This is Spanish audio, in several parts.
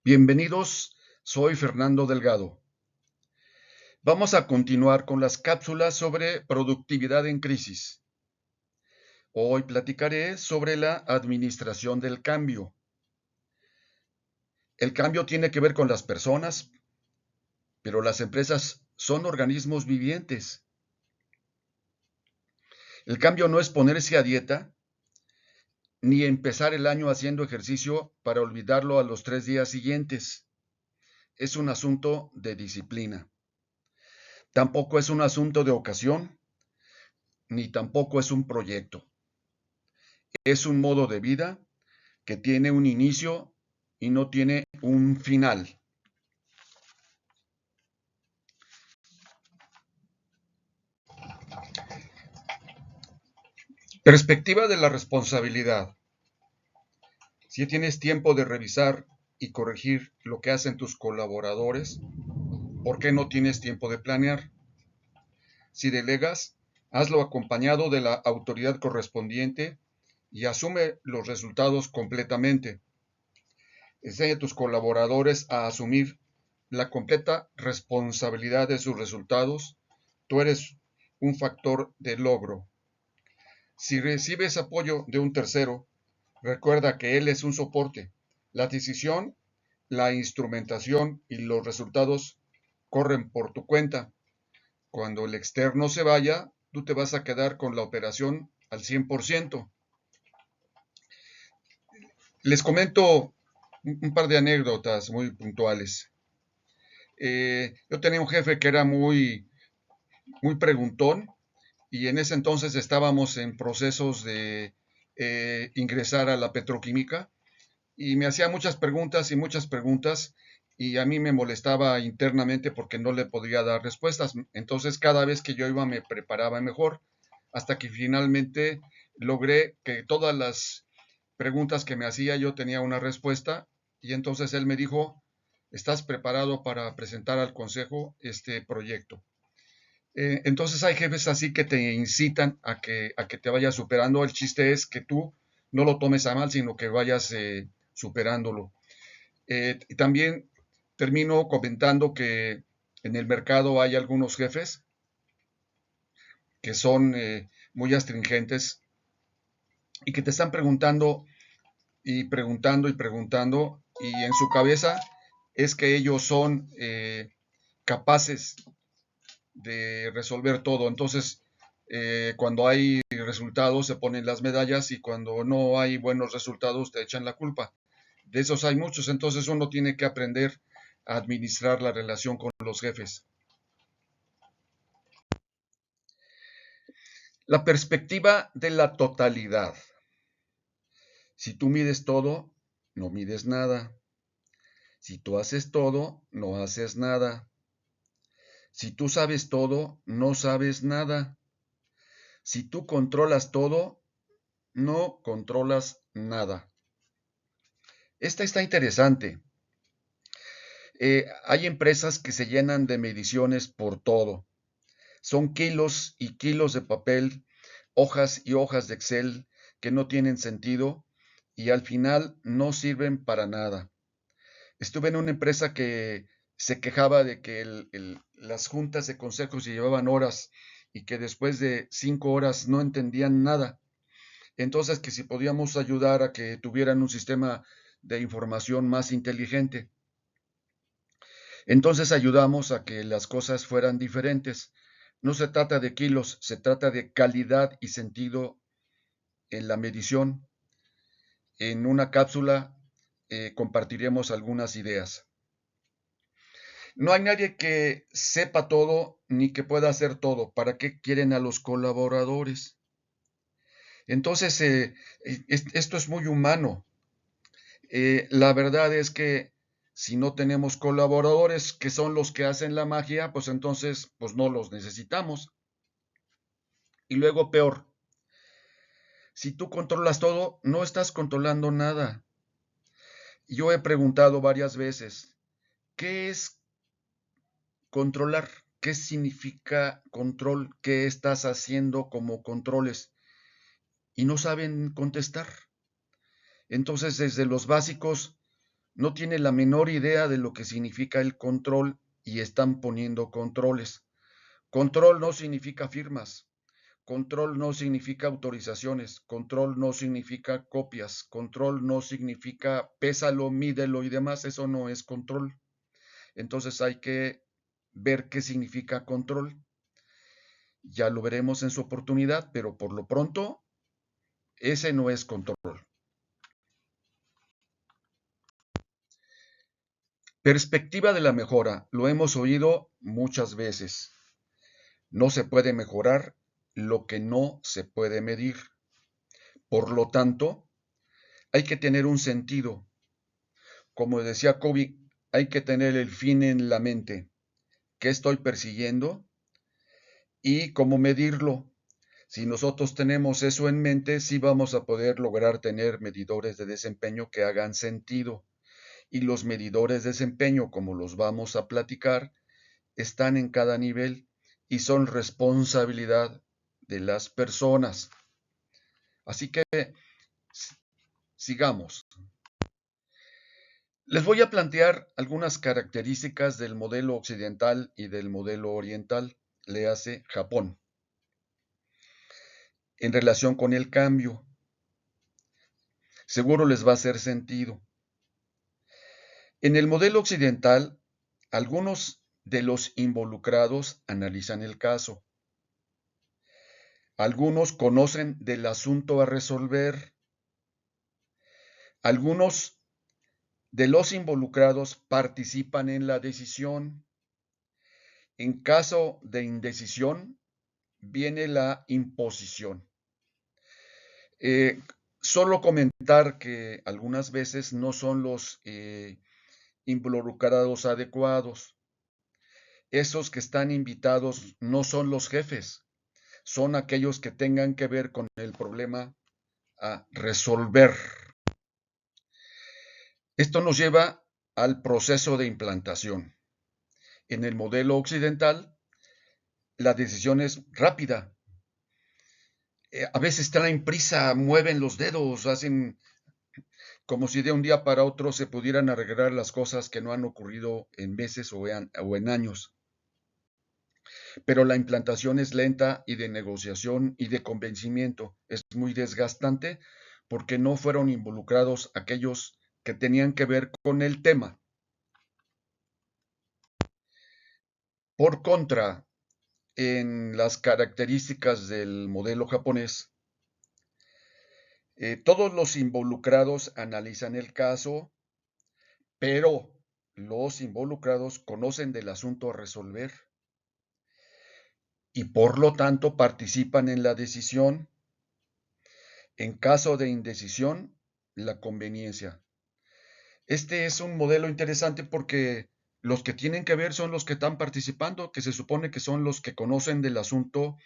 Bienvenidos, soy Fernando Delgado. Vamos a continuar con las cápsulas sobre productividad en crisis. Hoy platicaré sobre la administración del cambio. El cambio tiene que ver con las personas, pero las empresas son organismos vivientes. El cambio no es ponerse a dieta, ni empezar el año haciendo ejercicio para olvidarlo a los 3 días siguientes. Es un asunto de disciplina. Tampoco es un asunto de ocasión, ni tampoco es un proyecto. Es un modo de vida que tiene un inicio y no tiene un final. Perspectiva de la responsabilidad. Si tienes tiempo de revisar y corregir lo que hacen tus colaboradores, ¿por qué no tienes tiempo de planear? Si delegas, hazlo acompañado de la autoridad correspondiente y asume los resultados completamente. Enseña a tus colaboradores a asumir la completa responsabilidad de sus resultados. Tú eres un factor de logro. Si recibes apoyo de un tercero, recuerda que él es un soporte. La decisión, la instrumentación y los resultados corren por tu cuenta. Cuando el externo se vaya, tú te vas a quedar con la operación al 100%. Les comento un par de anécdotas muy puntuales. Yo tenía un jefe que era muy preguntón y en ese entonces estábamos en procesos de ingresar a la petroquímica y me hacía muchas preguntas y a mí me molestaba internamente porque no le podía dar respuestas. Entonces cada vez que yo iba me preparaba mejor hasta que finalmente logré que todas las preguntas que me hacía yo tenía una respuesta y entonces él me dijo, ¿estás preparado para presentar al consejo este proyecto? Entonces hay jefes así que te incitan a que te vayas superando. El chiste es que tú no lo tomes a mal, sino que vayas superándolo. Y también termino comentando que en el mercado hay algunos jefes que son muy astringentes y que te están preguntando y preguntando y preguntando y en su cabeza es que ellos son capaces de resolver todo. Entonces, cuando hay resultados se ponen las medallas y cuando no hay buenos resultados te echan la culpa. De esos hay muchos, entonces uno tiene que aprender a administrar la relación con los jefes. La perspectiva de la totalidad. Si tú mides todo, no mides nada. Si tú haces todo, no haces nada. Si tú sabes todo, no sabes nada. Si tú controlas todo, no controlas nada. Esta está interesante. Hay empresas que se llenan de mediciones por todo. Son kilos y kilos de papel, hojas y hojas de Excel que no tienen sentido y al final no sirven para nada. Estuve en una empresa que se quejaba de que las juntas de consejos se llevaban horas y que después de 5 horas no entendían nada. Entonces, que si podíamos ayudar a que tuvieran un sistema de información más inteligente. Entonces ayudamos a que las cosas fueran diferentes. No se trata de kilos, se trata de calidad y sentido en la medición. En una cápsula compartiremos algunas ideas. No hay nadie que sepa todo ni que pueda hacer todo. ¿Para qué quieren a los colaboradores? Entonces, esto es muy humano. La verdad es que si no tenemos colaboradores que son los que hacen la magia, pues entonces pues no los necesitamos. Y luego peor, si tú controlas todo, no estás controlando nada. Yo he preguntado varias veces, ¿qué es controlar? ¿Qué significa control? ¿Qué estás haciendo como controles? Y no saben contestar. Entonces, desde los básicos, no tiene la menor idea de lo que significa el control y están poniendo controles. Control no significa firmas, control no significa autorizaciones, control no significa copias, control no significa pésalo, mídelo y demás, eso no es control. Entonces hay que ver qué significa control. Ya lo veremos en su oportunidad, pero por lo pronto, ese no es control. Perspectiva de la mejora, lo hemos oído muchas veces. No se puede mejorar lo que no se puede medir. Por lo tanto, hay que tener un sentido. Como decía Kobe, hay que tener el fin en la mente. ¿Qué estoy persiguiendo? Y cómo medirlo. Si nosotros tenemos eso en mente, sí vamos a poder lograr tener medidores de desempeño que hagan sentido. Y los medidores de desempeño, como los vamos a platicar, están en cada nivel y son responsabilidad de las personas. Así que sigamos. Les voy a plantear algunas características del modelo occidental y del modelo oriental, léase Japón, en relación con el cambio. Seguro les va a hacer sentido. En el modelo occidental, algunos de los involucrados analizan el caso. Algunos conocen del asunto a resolver. Algunos de los involucrados participan en la decisión. En caso de indecisión, viene la imposición. Solo comentar que algunas veces no son los involucrados adecuados. Esos que están invitados no son los jefes, son aquellos que tengan que ver con el problema a resolver. Esto nos lleva al proceso de implantación. En el modelo occidental, la decisión es rápida. A veces traen prisa, mueven los dedos, hacen como si de un día para otro se pudieran arreglar las cosas que no han ocurrido en meses o en años. Pero la implantación es lenta y de negociación y de convencimiento. Es muy desgastante porque no fueron involucrados aquellos que tenían que ver con el tema. Por contra, en las características del modelo japonés, todos los involucrados analizan el caso, pero los involucrados conocen del asunto a resolver y por lo tanto participan en la decisión. En caso de indecisión, la conveniencia. Este es un modelo interesante porque los que tienen que ver son los que están participando, que se supone que son los que conocen del asunto,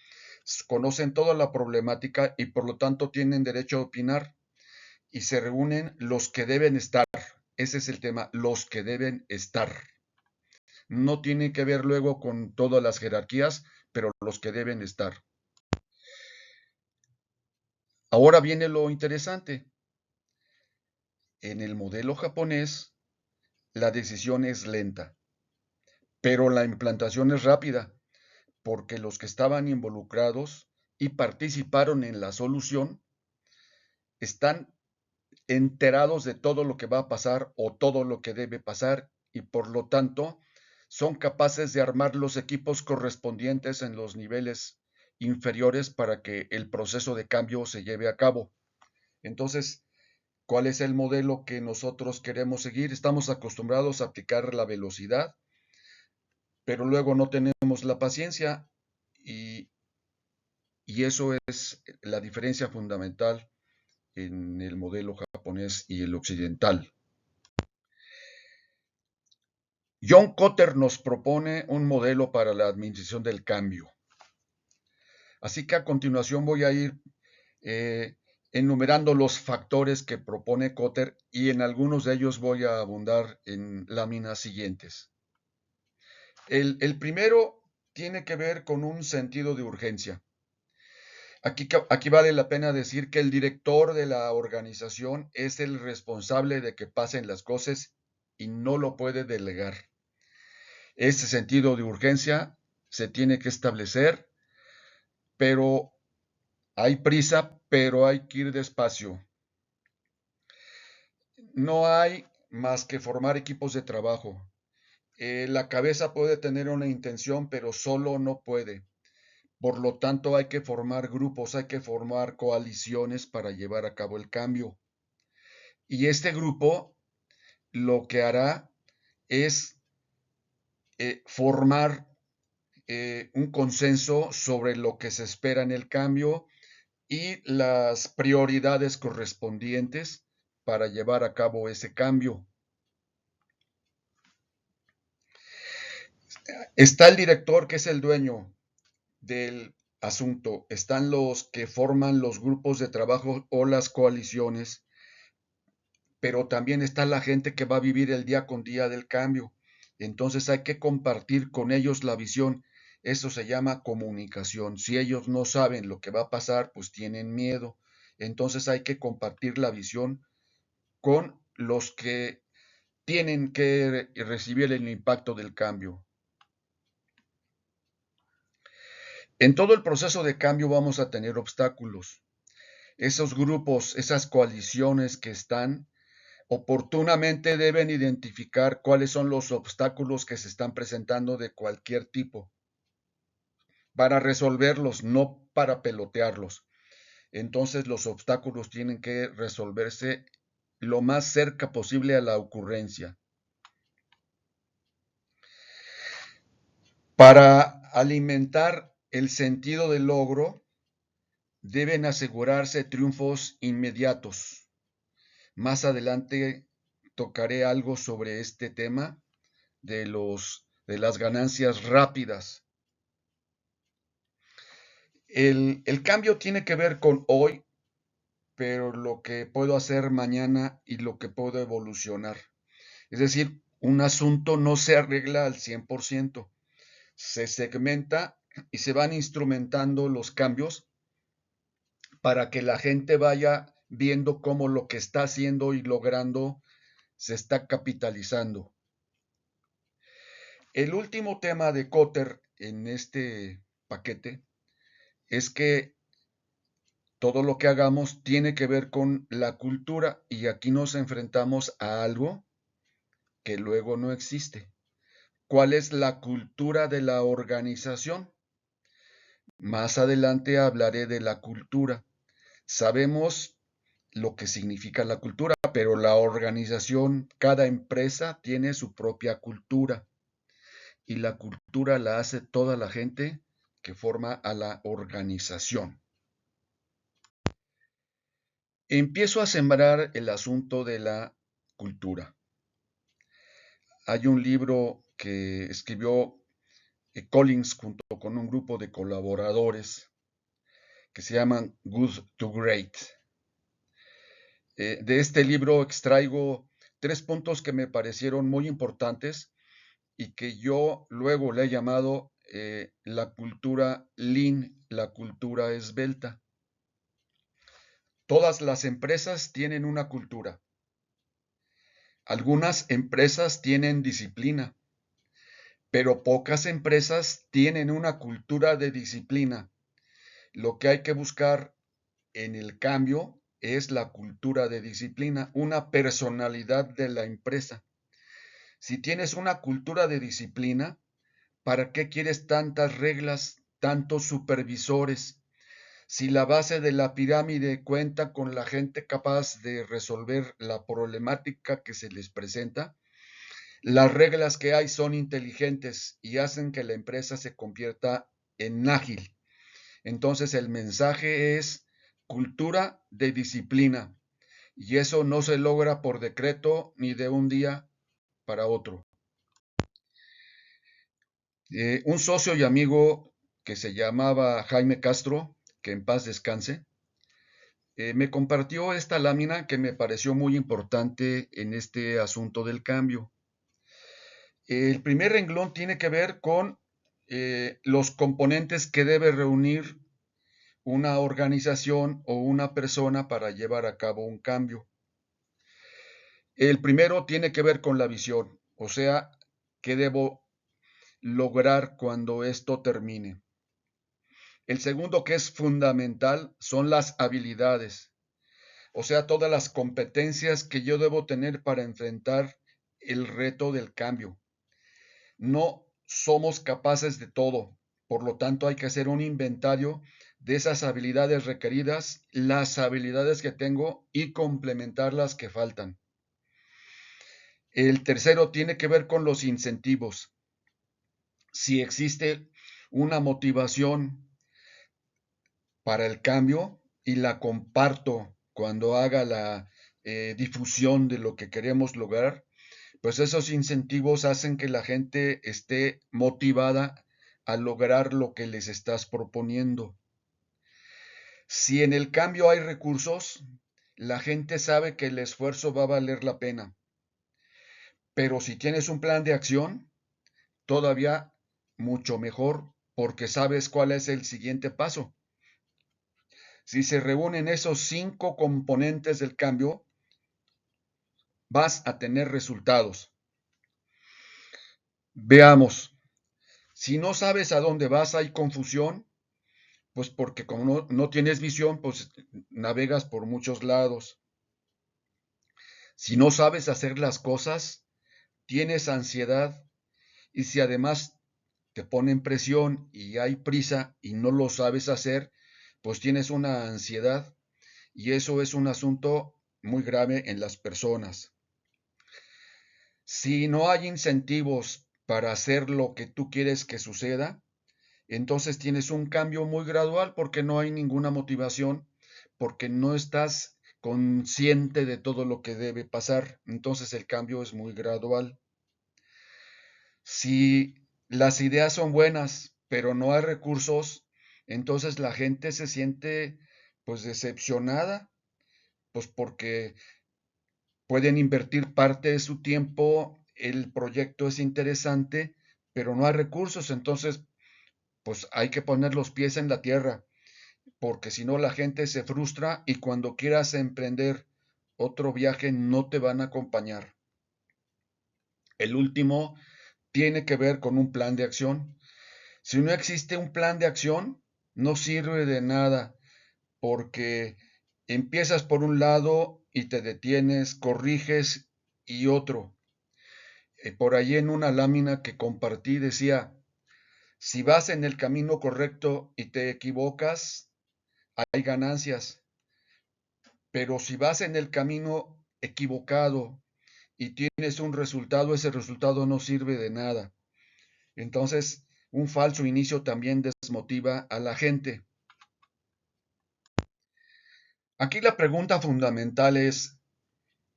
conocen toda la problemática y por lo tanto tienen derecho a opinar y se reúnen los que deben estar. Ese es el tema, los que deben estar. No tiene que ver luego con todas las jerarquías, pero los que deben estar. Ahora viene lo interesante. En el modelo japonés, la decisión es lenta, pero la implantación es rápida, porque los que estaban involucrados y participaron en la solución están enterados de todo lo que va a pasar o todo lo que debe pasar y por lo tanto son capaces de armar los equipos correspondientes en los niveles inferiores para que el proceso de cambio se lleve a cabo. Entonces, ¿cuál es el modelo que nosotros queremos seguir? Estamos acostumbrados a aplicar la velocidad, pero luego no tenemos la paciencia y, y eso es la diferencia fundamental en el modelo japonés y el occidental. John Kotter nos propone un modelo para la administración del cambio. Así que a continuación voy a ir enumerando los factores que propone Kotter y en algunos de ellos voy a abundar en láminas siguientes. El primero tiene que ver con un sentido de urgencia. Aquí vale la pena decir que el director de la organización es el responsable de que pasen las cosas y no lo puede delegar. Ese sentido de urgencia se tiene que establecer, pero hay prisa, pero hay que ir despacio. No hay más que formar equipos de trabajo. La cabeza puede tener una intención, pero solo no puede. Por lo tanto, hay que formar grupos, hay que formar coaliciones para llevar a cabo el cambio. Y este grupo lo que hará es formar un consenso sobre lo que se espera en el cambio y las prioridades correspondientes para llevar a cabo ese cambio. Está el director, que es el dueño del asunto. Están los que forman los grupos de trabajo o las coaliciones, pero también está la gente que va a vivir el día con día del cambio. Entonces hay que compartir con ellos la visión. Eso se llama comunicación. Si ellos no saben lo que va a pasar, pues tienen miedo. Entonces hay que compartir la visión con los que tienen que recibir el impacto del cambio. En todo el proceso de cambio vamos a tener obstáculos. Esos grupos, esas coaliciones que están, oportunamente deben identificar cuáles son los obstáculos que se están presentando de cualquier tipo, para resolverlos, no para pelotearlos. Entonces los obstáculos tienen que resolverse lo más cerca posible a la ocurrencia. Para alimentar el sentido del logro, deben asegurarse triunfos inmediatos. Más adelante tocaré algo sobre este tema de las ganancias rápidas. El cambio tiene que ver con hoy, pero lo que puedo hacer mañana y lo que puedo evolucionar. Es decir, un asunto no se arregla al 100%, se segmenta y se van instrumentando los cambios para que la gente vaya viendo cómo lo que está haciendo y logrando se está capitalizando. El último tema de Kotter en este paquete es que todo lo que hagamos tiene que ver con la cultura, y aquí nos enfrentamos a algo que luego no existe. ¿Cuál es la cultura de la organización? Más adelante hablaré de la cultura. Sabemos lo que significa la cultura, pero la organización, cada empresa tiene su propia cultura, y la cultura la hace toda la gente que forma a la organización. Empiezo a sembrar el asunto de la cultura. Hay un libro que escribió Collins junto con un grupo de colaboradores que se llaman Good to Great. De este libro extraigo 3 puntos que me parecieron muy importantes y que yo luego le he llamado la cultura lean, la cultura esbelta. Todas las empresas tienen una cultura. Algunas empresas tienen disciplina, pero pocas empresas tienen una cultura de disciplina. Lo que hay que buscar en el cambio es la cultura de disciplina, una personalidad de la empresa. Si tienes una cultura de disciplina, ¿para qué quieres tantas reglas, tantos supervisores? Si la base de la pirámide cuenta con la gente capaz de resolver la problemática que se les presenta, las reglas que hay son inteligentes y hacen que la empresa se convierta en ágil. Entonces el mensaje es cultura de disciplina, y eso no se logra por decreto ni de un día para otro. Un socio y amigo que se llamaba Jaime Castro, que en paz descanse, me compartió esta lámina que me pareció muy importante en este asunto del cambio. El primer renglón tiene que ver con los componentes que debe reunir una organización o una persona para llevar a cabo un cambio. El primero tiene que ver con la visión, o sea, qué debo lograr cuando esto termine. El segundo, que es fundamental, son las habilidades, o sea, todas las competencias que yo debo tener para enfrentar el reto del cambio. No somos capaces de todo, por lo tanto hay que hacer un inventario de esas habilidades requeridas, las habilidades que tengo y complementar las que faltan. El tercero tiene que ver con los incentivos. Si existe una motivación para el cambio y la comparto cuando haga la difusión de lo que queremos lograr, pues esos incentivos hacen que la gente esté motivada a lograr lo que les estás proponiendo. Si en el cambio hay recursos, la gente sabe que el esfuerzo va a valer la pena. Pero si tienes un plan de acción, todavía mucho mejor porque sabes cuál es el siguiente paso. Si se reúnen esos 5 componentes del cambio, vas a tener resultados. Veamos, si no sabes a dónde vas, hay confusión, pues porque como no tienes visión, pues navegas por muchos lados. Si no sabes hacer las cosas, tienes ansiedad y si además te ponen presión y hay prisa y no lo sabes hacer, pues tienes una ansiedad y eso es un asunto muy grave en las personas. Si no hay incentivos para hacer lo que tú quieres que suceda, entonces tienes un cambio muy gradual porque no hay ninguna motivación, porque no estás consciente de todo lo que debe pasar. Entonces el cambio es muy gradual. Si las ideas son buenas, pero no hay recursos, entonces la gente se siente pues decepcionada, pues porque pueden invertir parte de su tiempo, el proyecto es interesante, pero no hay recursos, entonces pues hay que poner los pies en la tierra, porque si no la gente se frustra y cuando quieras emprender otro viaje no te van a acompañar. El último tiene que ver con un plan de acción. Si no existe un plan de acción, no sirve de nada, porque empiezas por un lado y te detienes, corriges y otro. Por ahí en una lámina que compartí decía, si vas en el camino correcto y te equivocas, hay ganancias, pero si vas en el camino equivocado y tienes un resultado, ese resultado no sirve de nada. Entonces, un falso inicio también desmotiva a la gente. Aquí la pregunta fundamental es,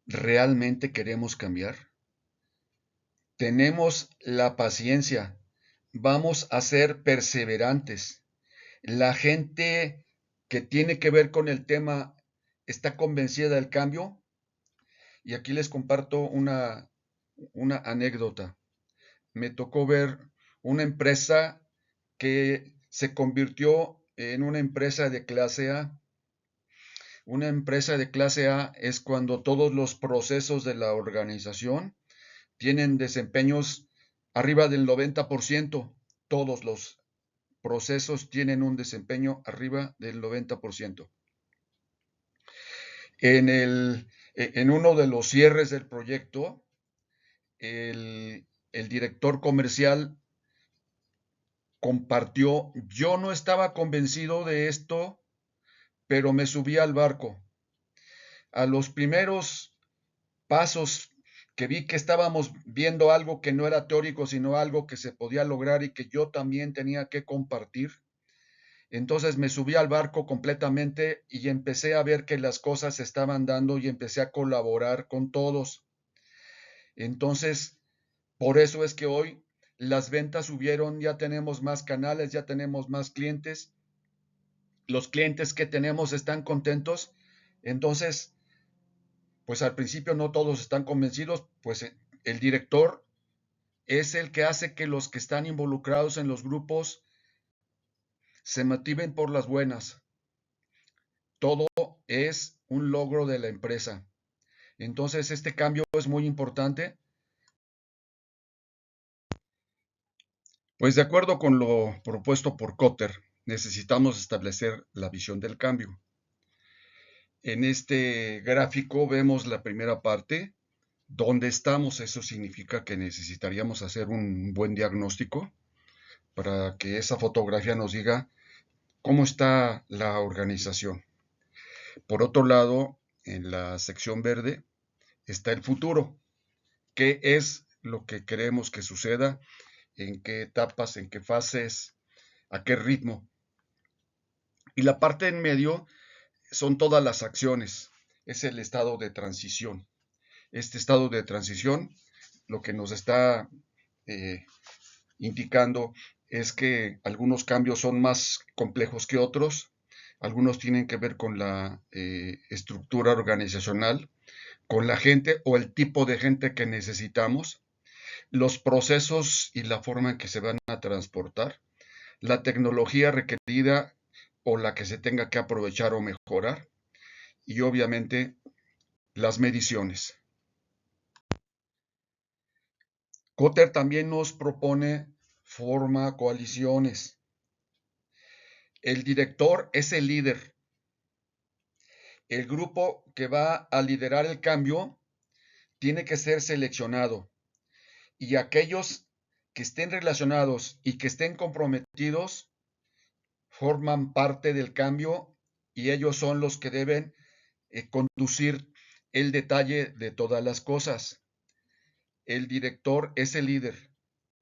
¿realmente queremos cambiar? Tenemos la paciencia, vamos a ser perseverantes. La gente que tiene que ver con el tema está convencida del cambio. Y aquí les comparto una anécdota. Me tocó ver una empresa que se convirtió en una empresa de clase A. Una empresa de clase A es cuando todos los procesos de la organización tienen desempeños arriba del 90%. Todos los procesos tienen un desempeño arriba del 90%. En uno de los cierres del proyecto, el director comercial compartió, yo no estaba convencido de esto, pero me subí al barco. A los primeros pasos que vi que estábamos viendo algo que no era teórico, sino algo que se podía lograr y que yo también tenía que compartir. Entonces me subí al barco completamente y empecé a ver que las cosas se estaban dando y empecé a colaborar con todos. Entonces, por eso es que hoy las ventas subieron, ya tenemos más canales, ya tenemos más clientes, los clientes que tenemos están contentos, entonces, pues al principio no todos están convencidos, pues el director es el que hace que los que están involucrados en los grupos se motiven por las buenas. Todo es un logro de la empresa. Entonces, este cambio es muy importante. Pues de acuerdo con lo propuesto por Kotter, necesitamos establecer la visión del cambio. En este gráfico vemos la primera parte, dónde estamos. Eso significa que necesitaríamos hacer un buen diagnóstico para que esa fotografía nos diga cómo está la organización. Por otro lado, en la sección verde está el futuro. ¿Qué es lo que queremos que suceda? ¿En qué etapas? ¿En qué fases? ¿A qué ritmo? Y la parte en medio son todas las acciones. Es el estado de transición. Este estado de transición lo que nos está eh, indicando es que algunos cambios son más complejos que otros. Algunos tienen que ver con la estructura organizacional, con la gente o el tipo de gente que necesitamos, los procesos y la forma en que se van a transportar, la tecnología requerida o la que se tenga que aprovechar o mejorar, y obviamente las mediciones. Kotter también nos propone forma coaliciones. El director es el líder. El grupo que va a liderar el cambio tiene que ser seleccionado, y aquellos que estén relacionados y que estén comprometidos forman parte del cambio, y ellos son los que deben conducir el detalle de todas las cosas. El director es el líder,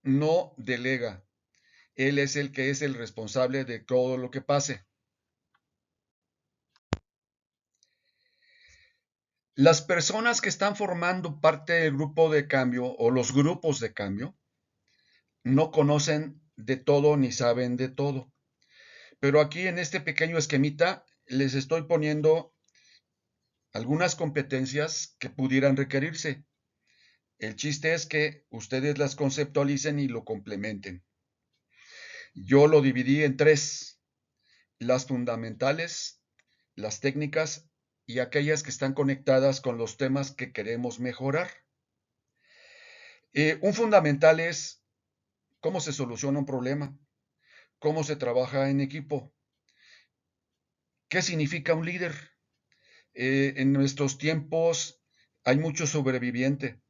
no delega. Él es el que es el responsable de todo lo que pase. Las personas que están formando parte del grupo de cambio o los grupos de cambio no conocen de todo ni saben de todo. Pero aquí en este pequeño esquemita les estoy poniendo algunas competencias que pudieran requerirse. El chiste es que ustedes las conceptualicen y lo complementen. Yo lo dividí en tres: las fundamentales, las técnicas y aquellas que están conectadas con los temas que queremos mejorar. Un fundamental es cómo se soluciona un problema, cómo se trabaja en equipo, qué significa un líder. En nuestros tiempos hay mucho sobreviviente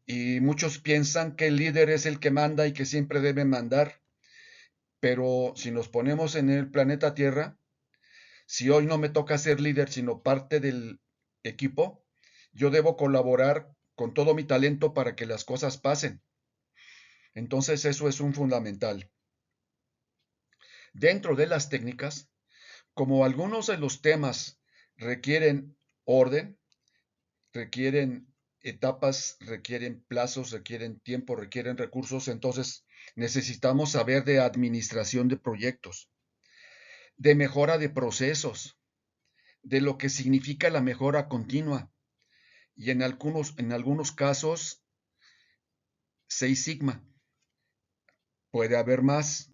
y muchos piensan que el líder es el que manda y que siempre debe mandar, pero si nos ponemos en el planeta Tierra, si hoy no me toca ser líder sino parte del equipo, yo debo colaborar con todo mi talento para que las cosas pasen. Entonces eso es un fundamental. Dentro de las técnicas, como algunos de los temas requieren orden, requieren etapas, requieren plazos, requieren tiempo, requieren recursos, entonces necesitamos saber de administración de proyectos, de mejora de procesos, de lo que significa la mejora continua, y en algunos casos Seis Sigma. Puede haber más.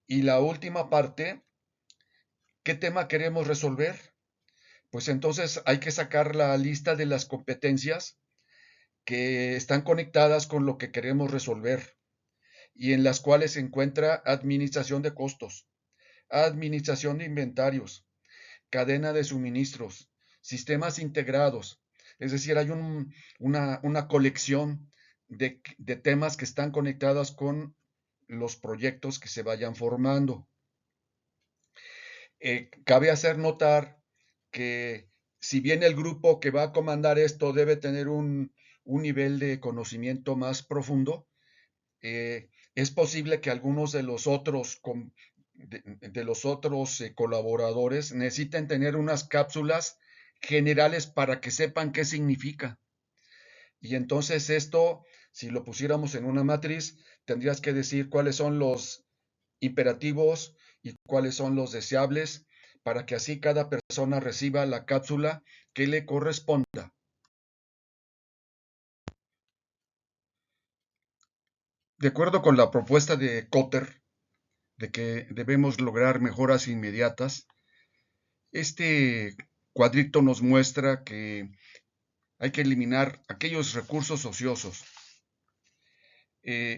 Y la última parte, ¿qué tema queremos resolver? Pues entonces hay que sacar la lista de las competencias que están conectadas con lo que queremos resolver y en las cuales se encuentra administración de costos, administración de inventarios, cadena de suministros, sistemas integrados. Es decir, hay una colección de temas que están conectados con los proyectos que se vayan formando. Cabe hacer notar que si bien el grupo que va a comandar esto debe tener un nivel de conocimiento más profundo, es posible que algunos de los otros colaboradores necesiten tener unas cápsulas generales para que sepan qué significa. Y entonces esto, si lo pusiéramos en una matriz, tendrías que decir cuáles son los imperativos y cuáles son los deseables, para que así cada persona reciba la cápsula que le corresponda. De acuerdo con la propuesta de Kotter, de que debemos lograr mejoras inmediatas, este cuadrito nos muestra que Hay que eliminar aquellos recursos ociosos,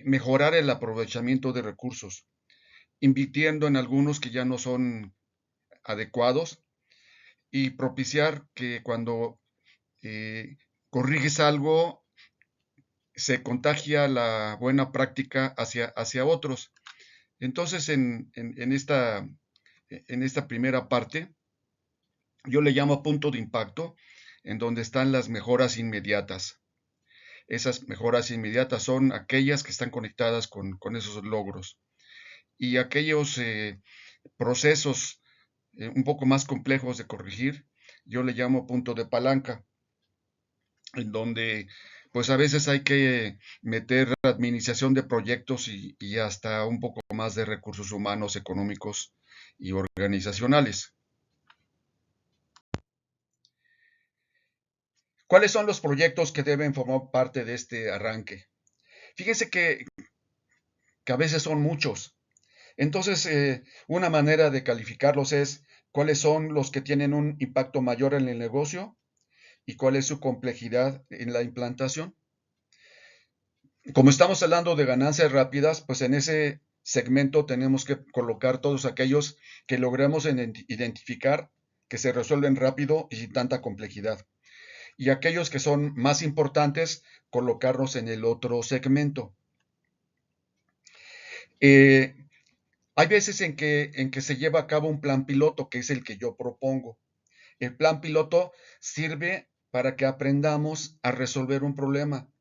mejorar el aprovechamiento de recursos, invirtiendo en algunos que ya no son adecuados y propiciar que cuando eh, corriges algo se contagia la buena práctica hacia otros. Entonces, en esta primera parte, yo le llamo punto de impacto, en donde están las mejoras inmediatas. Esas mejoras inmediatas son aquellas que están conectadas con esos logros. Y aquellos procesos un poco más complejos de corregir, yo le llamo punto de palanca, en donde pues a veces hay que meter administración de proyectos y hasta un poco más de recursos humanos, económicos y organizacionales. ¿Cuáles son los proyectos que deben formar parte de este arranque? Fíjense que a veces son muchos. Entonces, una manera de calificarlos es cuáles son los que tienen un impacto mayor en el negocio y cuál es su complejidad en la implantación. Como estamos hablando de ganancias rápidas, pues en ese segmento tenemos que colocar todos aquellos que logremos identificar que se resuelven rápido y sin tanta complejidad. Y aquellos que son más importantes, colocarlos en el otro segmento. Eh, Hay veces en que se lleva a cabo un plan piloto, que es el que yo propongo. El plan piloto sirve para que aprendamos a resolver un problema.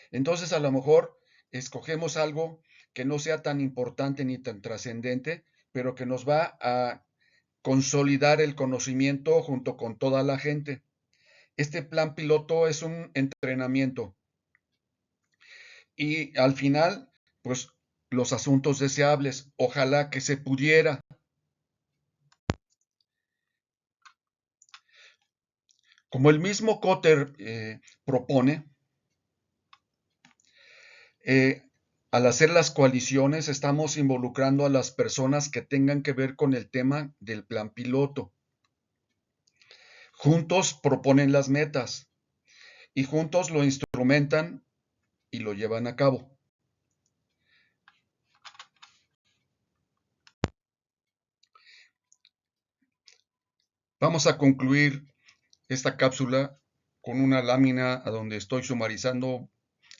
Entonces, a lo mejor escogemos algo que no sea tan importante ni tan trascendente, pero que nos va a consolidar el conocimiento junto con toda la gente. Este plan piloto es un entrenamiento y al final, pues los asuntos deseables, ojalá que se pudiera. Como el mismo Kotter propone, eh, al hacer las coaliciones estamos involucrando a las personas que tengan que ver con el tema del plan piloto. Juntos proponen las metas y juntos lo instrumentan y lo llevan a cabo. Vamos a concluir esta cápsula con una lámina a donde estoy sumarizando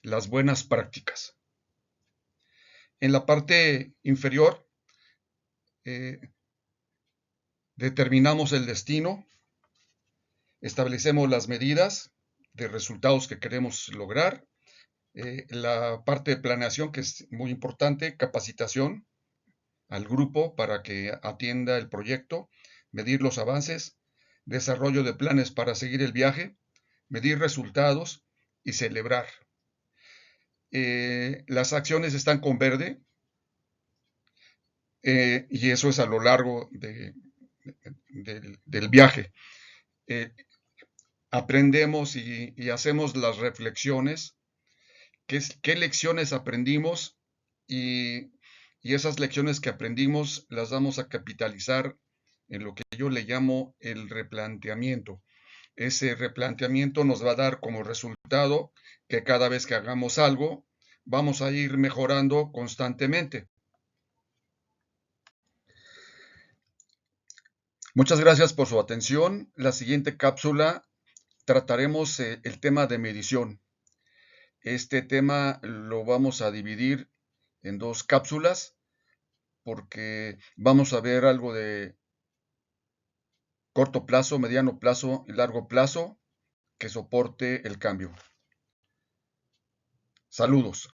las buenas prácticas. En la parte inferior eh, determinamos el destino, establecemos las medidas de resultados que queremos lograr, la parte de planeación que es muy importante, capacitación al grupo para que atienda el proyecto, medir los avances, desarrollo de planes para seguir el viaje, medir resultados y celebrar. Las acciones están con verde y eso es a lo largo del viaje. Eh, Aprendemos y hacemos las reflexiones, qué lecciones aprendimos y, y esas lecciones que aprendimos las vamos a capitalizar en lo que yo le llamo el replanteamiento. Ese replanteamiento nos va a dar como resultado que cada vez que hagamos algo, vamos a ir mejorando constantemente. Muchas gracias por su atención. La siguiente cápsula trataremos el tema de medición. Este tema lo vamos a dividir en dos cápsulas porque vamos a ver algo de corto plazo, mediano plazo y largo plazo que soporte el cambio. Saludos.